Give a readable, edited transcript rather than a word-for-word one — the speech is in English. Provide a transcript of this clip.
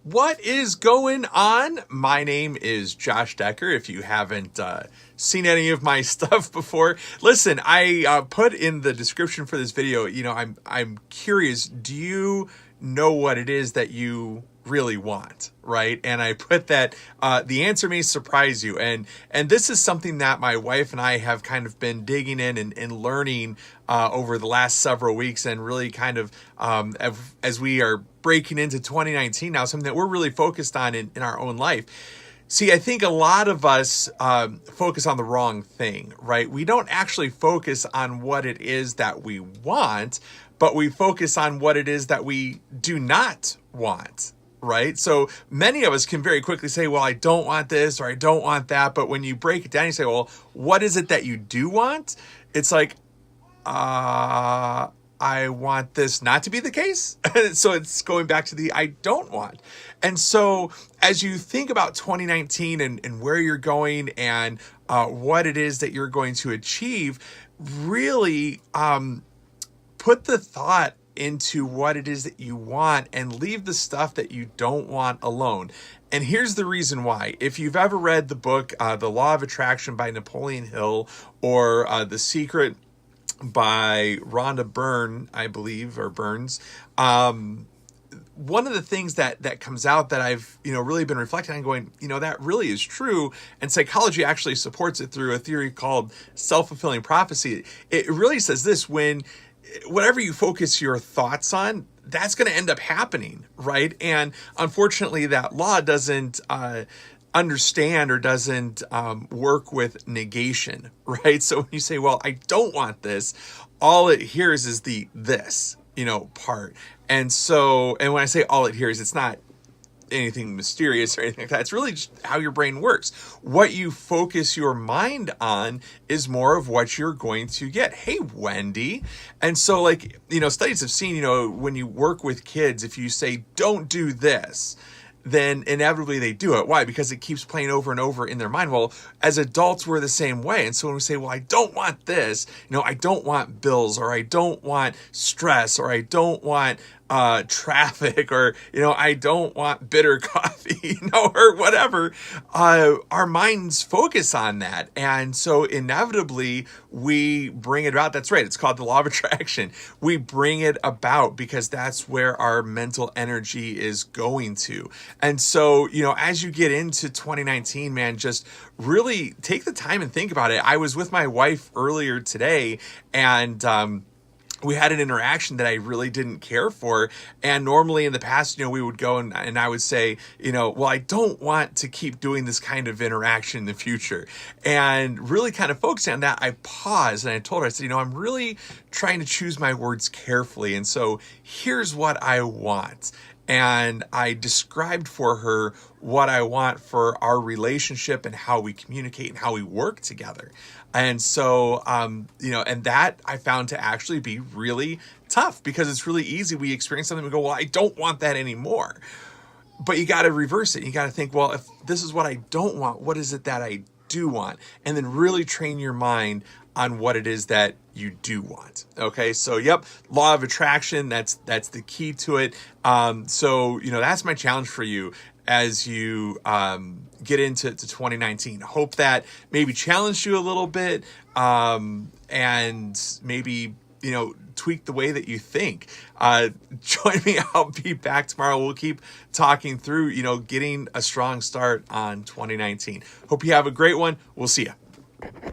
What is going on? My name is Josh Decker. If you haven't seen any of my stuff before, listen, I put in the description for this video, I'm curious, do you know what it is that you really want, right? And I put that the answer may surprise you. And this is something that my wife and I have kind of been digging in and learning over the last several weeks, and really kind of as we are breaking into 2019 now, something that we're really focused on in our own life. See, I think a lot of us focus on the wrong thing, right? We don't actually focus on what it is that we want, but we focus on what it is that we do not want, right? So many of us can very quickly say, well, I don't want this or I don't want that. But when you break it down, you say, well, what is it that you do want? It's like, I want this not to be the case. So it's going back to the I don't want. And so as you think about 2019 and where you're going and what it is that you're going to achieve, really put the thought into what it is that you want and leave the stuff that you don't want alone. And here's the reason why. If you've ever read the book, The Law of Attraction by Napoleon Hill, or The Secret by Rhonda Byrne, I believe, or Burns, one of the things that comes out that I've, really been reflecting on, going, that really is true. And psychology actually supports it through a theory called self-fulfilling prophecy. It really says this: whatever you focus your thoughts on, that's going to end up happening, right? And unfortunately, that law doesn't understand or doesn't work with negation, right? So when you say, well, I don't want this, all it hears is the this, part. And when I say all it hears, it's not anything mysterious or anything like that. It's really just how your brain works. What you focus your mind on is more of what you're going to get. Hey, Wendy. And so studies have seen, when you work with kids, if you say, don't do this, then inevitably they do it. Why? Because it keeps playing over and over in their mind. Well, as adults, we're the same way. And so when we say, well, I don't want this, I don't want bills, or I don't want stress, or I don't want traffic, or, I don't want bitter coffee, or whatever, our minds focus on that. And so inevitably we bring it about. That's right. It's called the law of attraction. We bring it about because that's where our mental energy is going to. And so, as you get into 2019, man, just really take the time and think about it. I was with my wife earlier today, and we had an interaction that I really didn't care for. And normally in the past, we would go and I would say, well, I don't want to keep doing this kind of interaction in the future. And really kind of focusing on that, I paused and I told her, I said, I'm really trying to choose my words carefully. And so here's what I want. And I described for her what I want for our relationship and how we communicate and how we work together. And so, and that I found to actually be really tough, because it's really easy. We experience something and we go, well, I don't want that anymore. But you got to reverse it. You got to think, well, if this is what I don't want, what is it that I do want? And then really train your mind on what it is that you do want. Okay. So, yep. Law of attraction. That's the key to it. So, that's my challenge for you as you get into 2019. Hope that maybe challenged you a little bit, and maybe, tweak the way that you think. Join me. I'll be back tomorrow. We'll keep talking through, getting a strong start on 2019. Hope you have a great one. We'll see you.